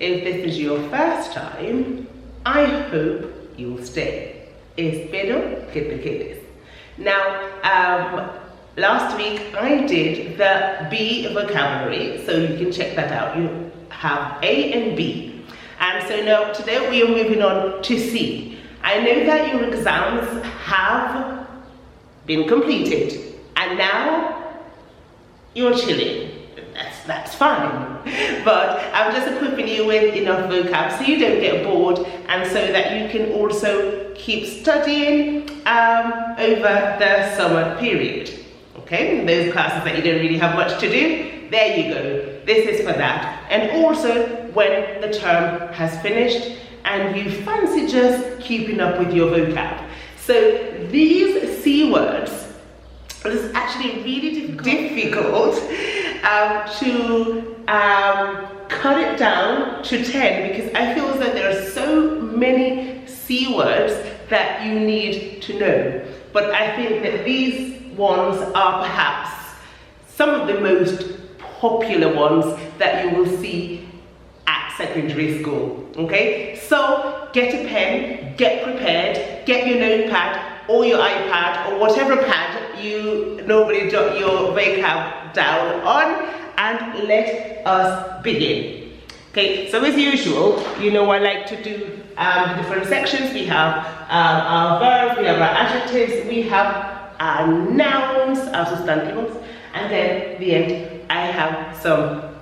If this is your first time, I hope you'll stay. Espero que te quedes. Now, last week I did the B vocabulary, so you can check that out. You have A and B. And so now today we are moving on to C. I know that your exams have been completed and now you're chilling. That's fine. But I'm just equipping you with enough vocab so you don't get bored and so that you can also keep studying over the summer period. Okay, those classes that you don't really have much to do, there you go. This is for that. And also when the term has finished and you fancy just keeping up with your vocab. So these C words, it's actually really difficult to cut it down to 10 because I feel as though there are so many C words that you need to know. But I think that these ones are perhaps some of the most popular ones that you will see at secondary school. Okay, so get a pen, get prepared, get your notepad or your iPad or whatever pad you normally jot your vocab down on, and let us begin. Okay, so as usual, you know I like to do the different sections. We have our verbs, we have our adjectives, we have our nouns, our sustantivos, and then at the end I have some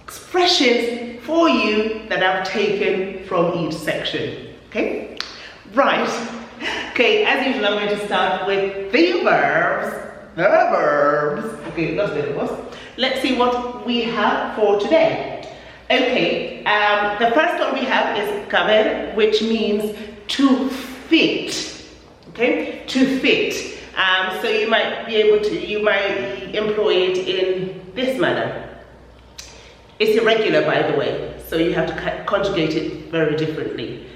expressions for you that I've taken from each section. Okay, right. Okay, as usual, I'm going to start with the verbs. The verbs. Okay, that's the verbs. Let's see what we have for today. Okay, the first one we have is caber, which means to fit. Okay, to fit. So you might be able to, you might employ it in this manner. It's irregular, by the way, so you have to conjugate it very differently.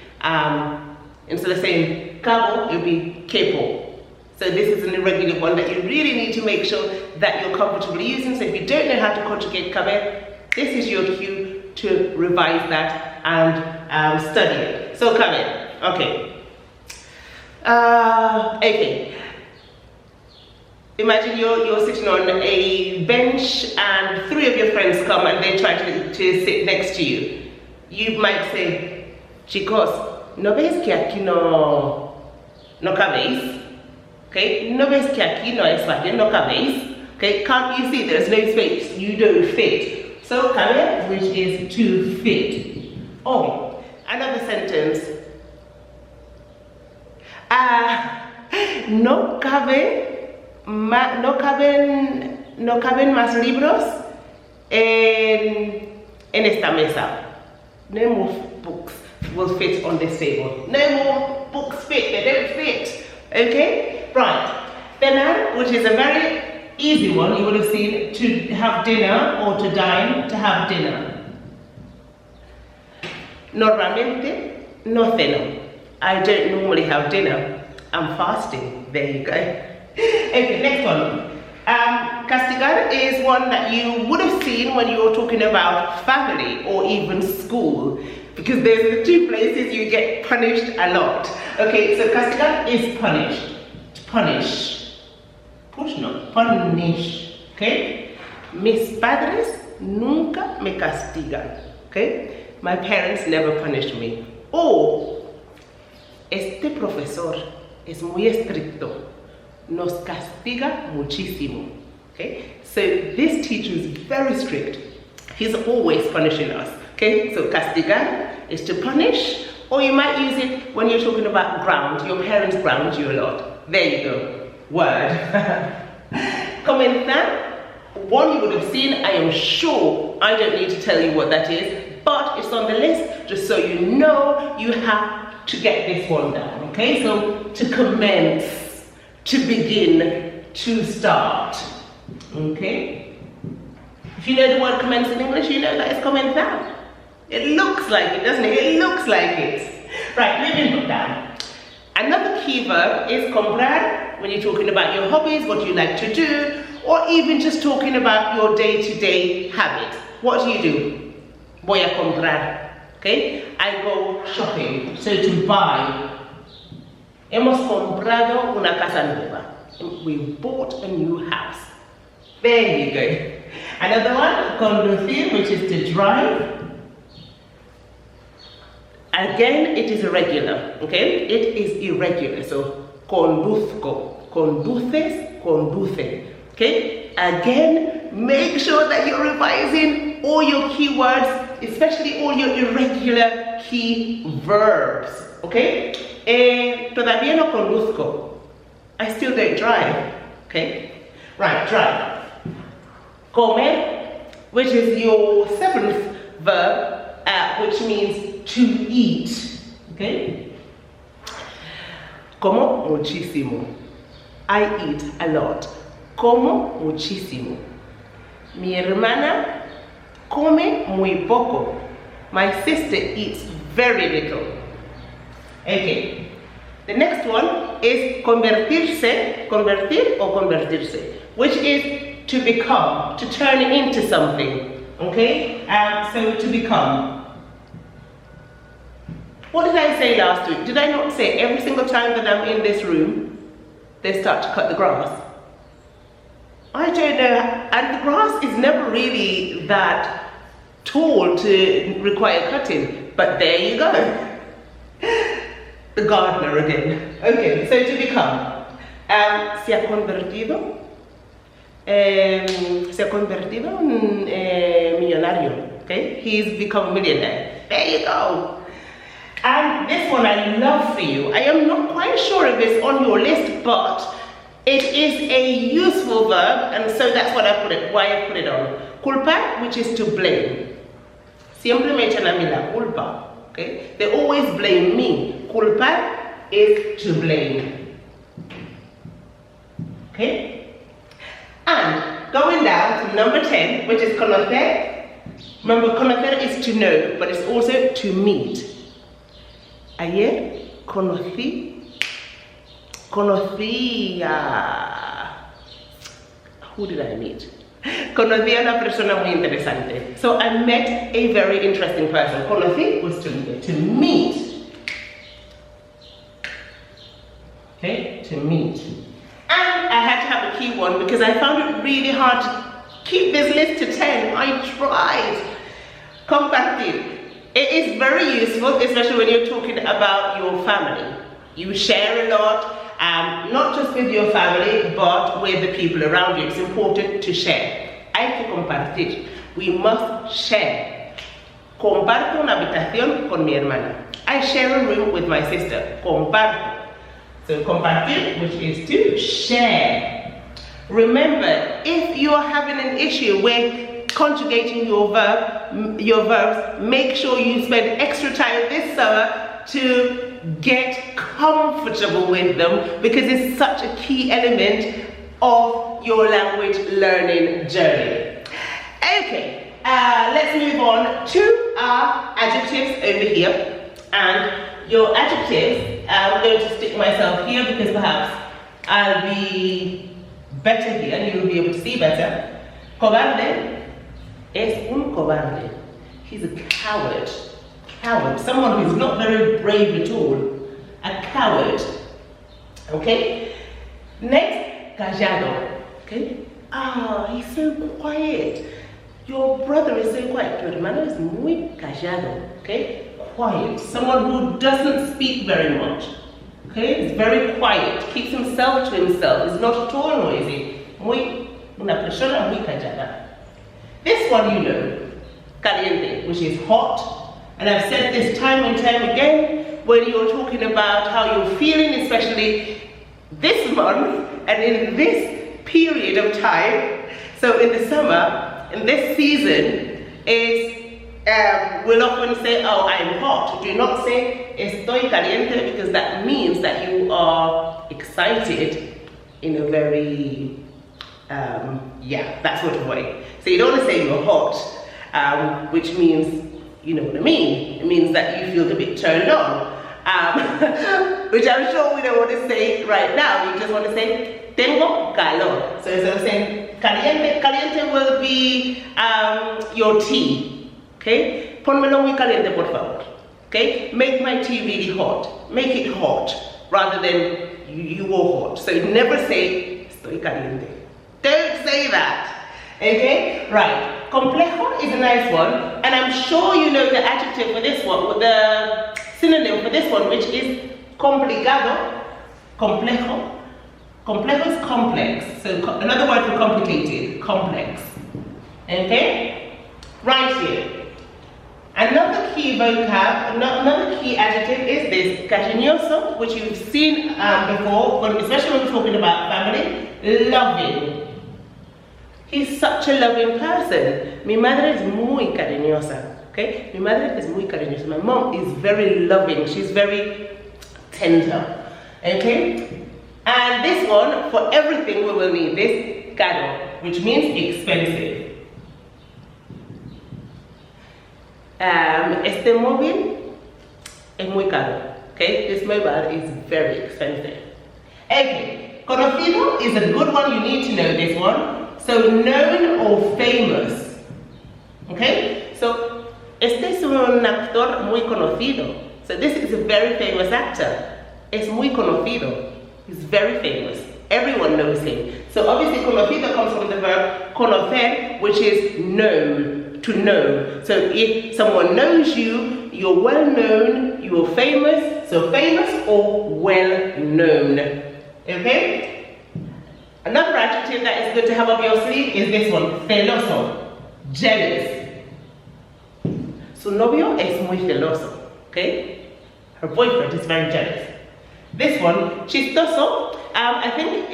Instead of saying cabo, it'll be capo. So this is an irregular one that you really need to make sure that you're comfortable using. So if you don't know how to conjugate caber, this is your cue to revise that and study it. So caber, okay. Okay. Imagine you're sitting on a bench and 3 of your friends come and they try to sit next to you. You might say, chicos, ¿no ves que aquí no cabéis? Okay, ¿no ves que aquí no es fácil, no cabéis? Okay, can't you see there's no space? You don't fit. So cabe, which is to fit. Oh, another sentence. No caben más libros en esta mesa. No more books will fit on this table. No more books fit, they don't fit. Okay? Right. Cenar, which is a very easy one, you would have seen, to have dinner or to dine, to have dinner. Normalmente no ceno. I don't normally have dinner. I'm fasting. There you go. Okay, next one. Castigar is one that you would have seen when you were talking about family or even school, because there's the 2 places you get punished a lot. Okay, so castigar is punished. To punish. Push, no. Punish. Okay? Mis padres nunca me castigan. Okay? My parents never punished me. Or, este profesor es muy estricto. Nos castiga muchísimo. Okay? So this teacher is very strict. He's always punishing us. Okay? So castigar is to punish, or you might use it when you're talking about ground. Your parents ground you a lot. There you go. Word. Comenzar. One you would have seen, I am sure. I don't need to tell you what that is, but it's on the list just so you know you have to get this one down. Okay? So to commence, to begin, to start. Okay? If you know the word commence in English, you know that it's comenzar. It looks like it, doesn't it? It looks like it. Right, moving down. Another key verb is comprar, when you're talking about your hobbies, what you like to do, or even just talking about your day-to-day habits. What do? Voy a comprar. Okay, I go shopping, so to buy. Hemos comprado una casa nueva. We bought a new house. There you go. Another one, conducir, which is to drive. Again, it is irregular, okay? It is irregular, so conduzco, conduces, conduce, okay? Again, make sure that you're revising all your keywords, especially all your irregular key verbs, okay? Todavía no conduzco. I still don't drive, okay? Right, drive. Comer, which is your seventh verb, which means to eat, okay? Como muchísimo. I eat a lot. Como muchísimo. Mi hermana come muy poco. My sister eats very little. Okay. The next one is convertirse, convertir o convertirse, which is to become, to turn into something. Okay? So to become. What did I say last week? Did I not say every single time that I'm in this room, they start to cut the grass? I don't know, and the grass is never really that tall to require cutting, but there you go. The gardener again. Okay, so to become. Se ha convertido en millonario. Okay, he's become a millionaire. There you go. And this one I love for you. I am not quite sure if it's on your list, but it is a useful verb, and so that's what I put it, why I put it on. Culpar, which is to blame. Siempre me echan a mí la culpa. Okay? They always blame me. Culpar is to blame. Okay? And going down to number 10, which is conocer. Remember, conocer is to know, but it's also to meet. Ayer conocí a... Who did I meet? Conocí a una persona muy interesante. So I met a very interesting person. Conocí was to meet. Okay, to meet. And I had to have a key one because I found it really hard to keep this list to 10. I tried. Compartir. It is very useful, especially when you're talking about your family. You share a lot. Not just with your family, but with the people around you. It's important to share. Hay que compartir. We must share. Comparto una habitación con mi hermana. I share a room with my sister. Comparto. So compartir, which is to share. Remember, if you are having an issue with conjugating your verbs, make sure you spend extra time this summer to get comfortable with them, because it's such a key element of your language learning journey. Okay, let's move on to our adjectives over here. And your adjectives, I'm going to stick myself here because perhaps I'll be better here and you'll be able to see better. Cobarde es un cobarde. He's a coward. Coward, someone who's not very brave at all. A coward. Okay? Next, callado. Okay? He's so quiet. Your brother is so quiet. Tu hermano es muy callado. Okay? Quiet. Someone who doesn't speak very much. Okay? He's very quiet. Keeps himself to himself. He's not at all noisy. Una persona muy callada. This one you know. Caliente, which is hot. And I've said this time and time again, when you're talking about how you're feeling, especially this month and in this period of time. So in the summer, in this season, we'll often say, oh, I'm hot. Do not say estoy caliente, because that means that you are excited in a very, that sort of way. So you don't want to say you're hot, which means, you know what I mean. It means that you feel a bit turned on, which I'm sure we don't want to say right now. We just want to say tengo calor. So instead of saying caliente, caliente will be your tea. Okay. Pónmelo muy caliente, por favor. Okay? Make my tea really hot. Make it hot rather than you go hot. So never say estoy caliente. Don't say that. Okay? Right. Complejo is a nice one, and I'm sure you know the adjective for this one, the synonym for this one, which is complicado. Complejo. Complejo is complex. So another word for complicated. Complex. Okay? Right here. Another key vocab, another key adjective is this, cariñoso, which you've seen before, especially when we're talking about family. Loving. He's such a loving person. Mi madre es muy cariñosa. Okay? Mi madre es muy cariñosa. My mom is very loving. She's very tender. Okay? And this one, for everything we will need this, caro, which means expensive. Este móvil es muy caro. Okay, this mobile is very expensive. Okay, conocido is a good one. You need to know this one. So known or famous. Okay, so este es un actor muy conocido. So this is a very famous actor. Es muy conocido. He's very famous. Everyone knows him. So obviously conocido comes from the verb conocer, which is know, to know. So if someone knows you, you're well known, you're famous, so famous or well known. Okay? Another adjective that is good to have up your sleeve is this one, celoso, jealous. Su novio es muy celoso. Okay? Her boyfriend is very jealous. This one, chistoso. I think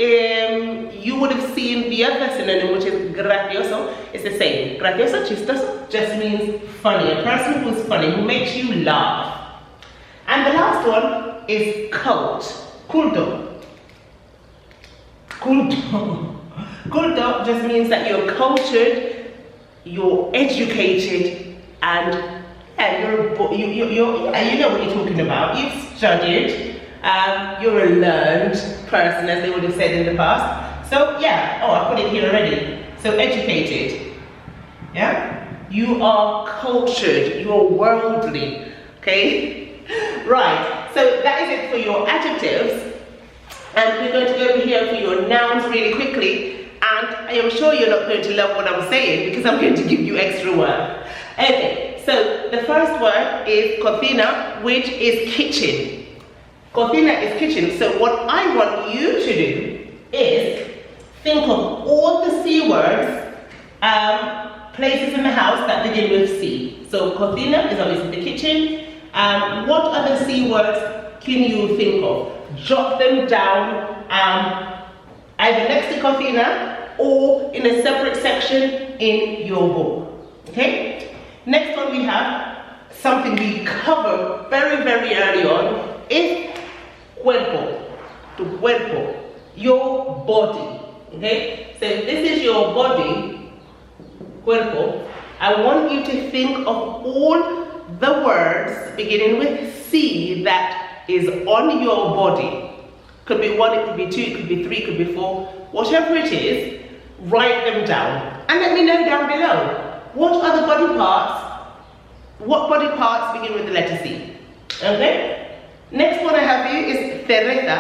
you would have seen the other synonym, which is gracioso. It's the same. Gracioso, chistoso just means funny. A person who's funny, who makes you laugh. And the last one is cult. Culto. Culto. Culto just means that you're cultured, you're educated, and you know what you're talking about. You've studied. You're a learned person, as they would have said in the past. So yeah, I put it here already. So educated, yeah? You are cultured, you are worldly, okay? Right, so that is it for your adjectives. And we're going to go over here for your nouns really quickly. And I am sure you're not going to love what I'm saying because I'm going to give you extra work. Okay, so the first word is cocina, which is kitchen. Cocina is kitchen, so what I want you to do is think of all the C words, places in the house that begin with C. So cocina is obviously the kitchen. What other C words can you think of? Jot them down either next to cocina or in a separate section in your book. Okay? Next one we have something we cover very, very early on is cuerpo, tu cuerpo, your body, okay? So this is your body, cuerpo. I want you to think of all the words beginning with C that is on your body. Could be one, it could be two, it could be three, it could be four, whatever it is, write them down. And let me know down below, what other body parts begin with the letter C, okay? Next one I have here is cereza.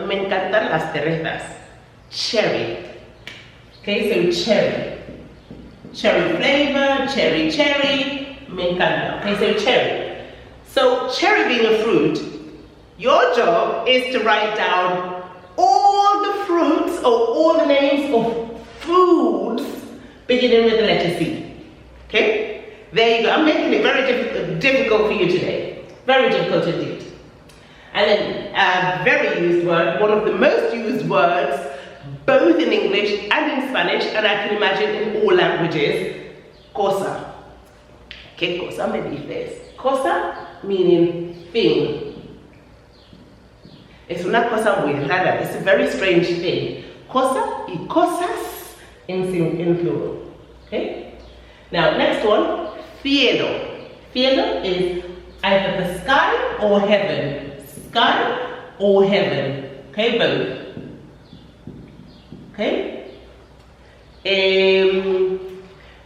Me encantan las cerezas. Cherry. Okay, so cherry. Cherry flavor, cherry. Me encanta. Okay, so cherry. So cherry being a fruit, your job is to write down all the fruits or all the names of foods beginning with the letter C. Okay? There you go. I'm making it very difficult for you today. Very difficult indeed. And then a very used word, one of the most used words, both in English and in Spanish, and I can imagine in all languages, cosa. ¿Qué cosa me dices? Cosa meaning thing. Es una cosa muy rara. It's a very strange thing. Cosa y cosas in plural. Okay? Now, next one, cielo. Cielo is either the sky or heaven. Sky or heaven. Okay, both. Okay?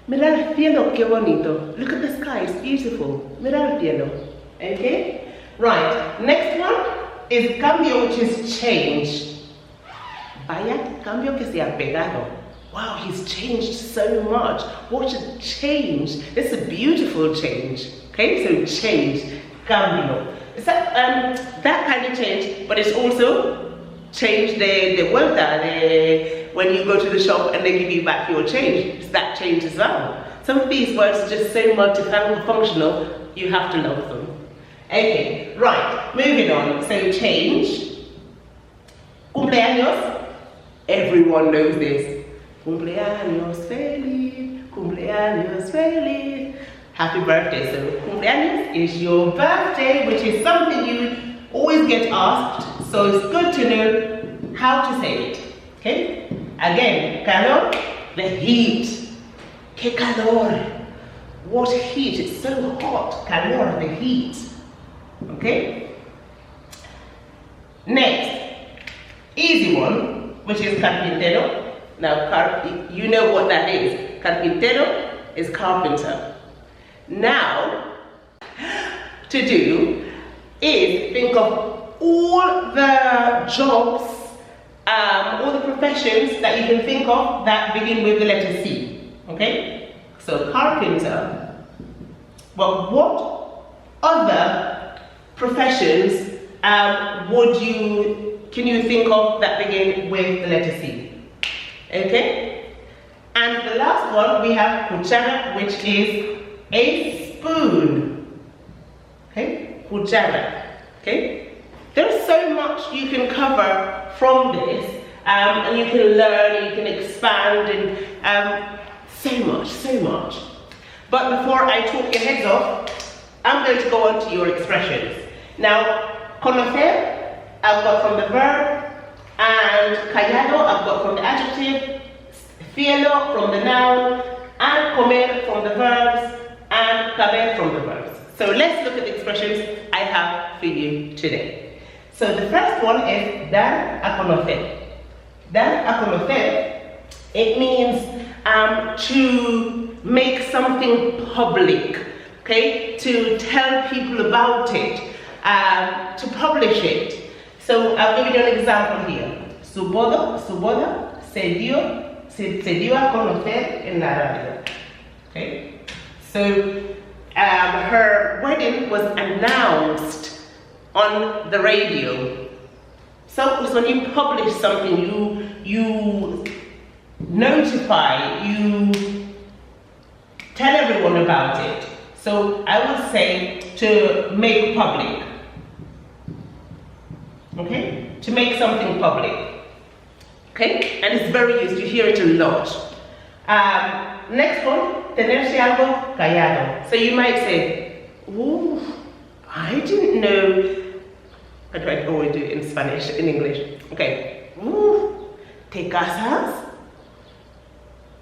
Mira el cielo, qué bonito. Look at the sky, it's beautiful. Mira el cielo. Okay? Right. Next one is cambio, which is change. Vaya cambio que se ha pegado. Wow, he's changed so much. What a change. It's a beautiful change. Okay, so change, cambio. It's that kind of change, but it's also change the vuelta, when you go to the shop and they give you back your change. It's that change as well. Some of these words are just so multifunctional, you have to love them. Okay, right, moving on. So change. Cumpleaños. Everyone knows this. Cumpleaños feliz, cumpleaños feliz. Happy birthday. So cumpleaños is your birthday, which is something you always get asked. So it's good to know how to say it. Okay? Again, calor, the heat. Que calor. What heat? It's so hot. Calor, the heat. Okay? Next, easy one, which is carpintero. Now, you know what that is. Carpintero is carpenter. Now, to do is think of all the jobs, all the professions that you can think of that begin with the letter C. Okay? So carpenter. But what other professions can you think of that begin with the letter C? Okay? And the last one we have cuchara, which is a spoon. Okay? Cuchara. Okay? There's so much you can cover from this, and you can learn, you can expand, and so much. But before I talk your heads off, I'm going to go on to your expressions. Now, conocer, I've got from the verb, and callado, I've got from the adjective, cielo from the noun, and comer from the verbs, and caber from the verbs. So let's look at the expressions I have for you today. So the first one is dar a conocer. Dar a conocer, it means to make something public, okay? To tell people about it, to publish it. So I'll give you an example here. Su boda se dio a conocer en la radio. Okay? So her wedding was announced on the radio. So when you publish something, you notify, you tell everyone about it. So I would say to make public. Okay? To make something public. Okay? And it's very used, you hear it a lot. Next one, tenerse algo callado. So you might say, ooh, I didn't know. I try to always do it in Spanish, in English. Okay. Ooh, ¿te casas?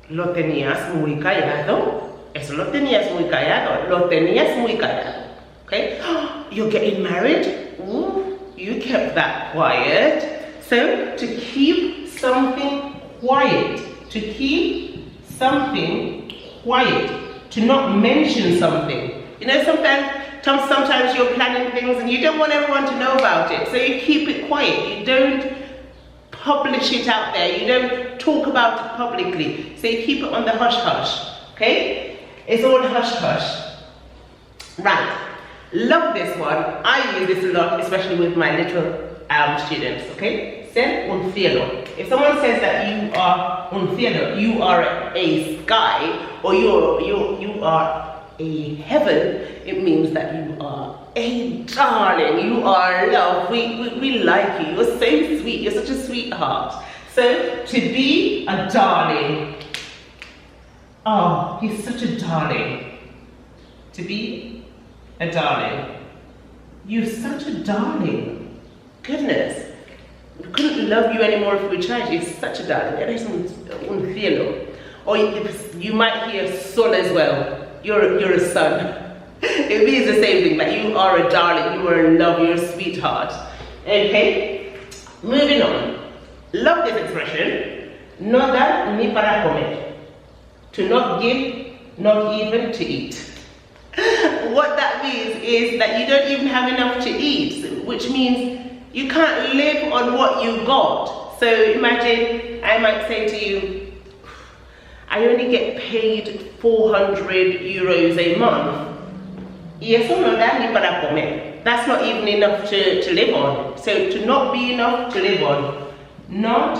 Lo tenías muy callado. Eso lo tenías muy callado. Lo tenías muy callado. Okay? You're getting married? Ooh, you kept that quiet. So, to keep something quiet. To keep something quiet. To not mention something. You know, sometimes you're planning things and you don't want everyone to know about it. So you keep it quiet. You don't publish it out there. You don't talk about it publicly. So you keep it on the hush-hush. Okay? It's all hush-hush. Right. Love this one. I use this a lot, especially with my little students. Okay? Ser un cielo. If someone says that you are un cielo, you are a sky, or you are a heaven, it means that you are a darling, you are love, we like you, you're so sweet, you're such a sweetheart. So, to be a darling, oh, he's such a darling. To be a darling, you're such a darling. Goodness, we couldn't love you anymore if we tried. You're such a darling. Eres un cielo. Or you might hear sol as well. You're a son. It means the same thing, that you are a darling, you are in love, you're a sweetheart. Okay? Moving on. Love this expression. No dar ni para comer. To not give not even to eat. What that means is that you don't even have enough to eat, which means you can't live on what you got. So imagine I might say to you, I only get paid 400 euros a month. That's not even enough to live on. So to not be enough to live on, not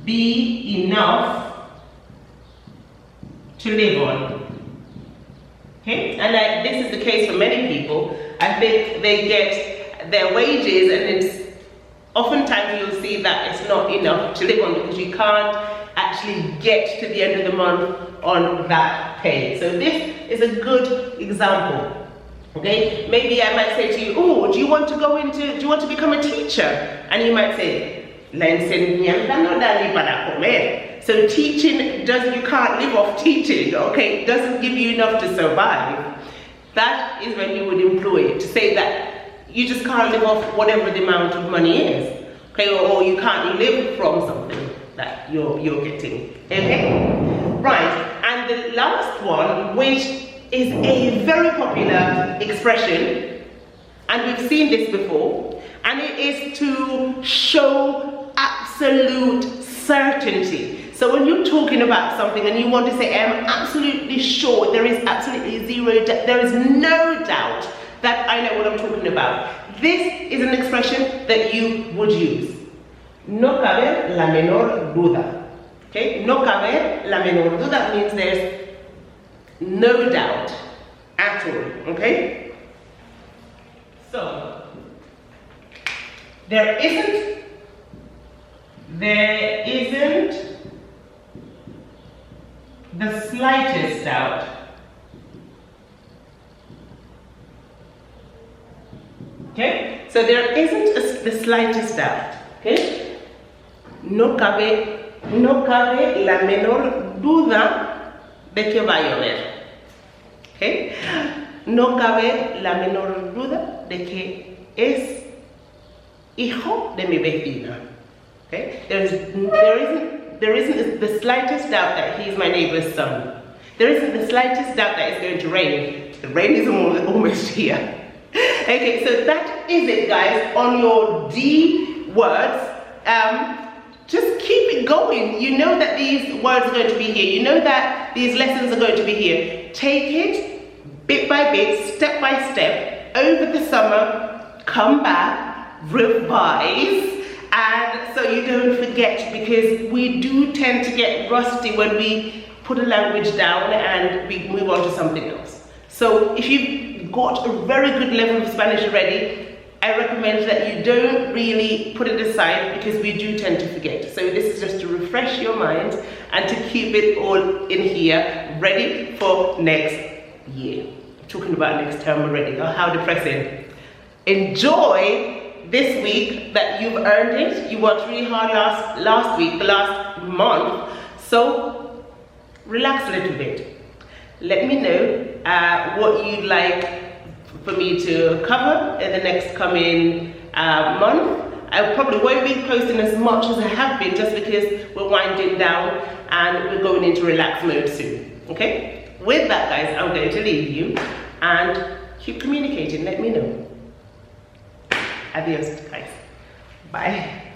be enough to live on. Okay, and this is the case for many people. I think they get their wages, and it's oftentimes you'll see that it's not enough to live on because you can't actually get to the end of the month on that pay. So this is a good example. Okay, maybe I might say to you, oh, do you want to become a teacher? And you might say, so teaching you can't live off teaching, okay? It doesn't give you enough to survive. That is when you would employ it, to say that you just can't live off whatever the amount of money is, okay? Or you can't live from something that you're getting, okay? Right, and the last one, which is a very popular expression, and we've seen this before, and it is to show absolute certainty. So when you're talking about something and you want to say, I'm absolutely sure, there is absolutely there is no doubt that I know what I'm talking about. This is an expression that you would use. No cabe la menor duda. Okay? No cabe la menor duda means there's no doubt at all. Okay? So there isn't the slightest doubt. Okay? So there isn't the slightest doubt. Okay? No cabe la menor duda de que va a llover. Okay? No cabe la menor duda de que es hijo de mi vecina. Okay? There isn't the slightest doubt that he's my neighbor's son. There isn't the slightest doubt that it's going to rain. The rain is almost here. Okay, so that is it, guys, on your D words. Just keep it going. You know that these words are going to be here. You know that these lessons are going to be here. Take it bit by bit, step by step, over the summer, come back, revise, and so you don't forget, because we do tend to get rusty when we put a language down and we move on to something else. So if you've got a very good level of Spanish already, I recommend that you don't really put it aside, because we do tend to forget. So this is just to refresh your mind and to keep it all in here, ready for next year. I'm talking about next term already. Oh, how depressing. Enjoy this week that you've earned it. You worked really hard last week, the last month. So relax a little bit. Let me know what you'd like for me to cover in the next coming month. I probably won't be posting as much as I have been, just because we're winding down and we're going into relax mode soon. Okay? With that, guys, I'm going to leave you and keep communicating. Let me know. Adios, guys. Bye.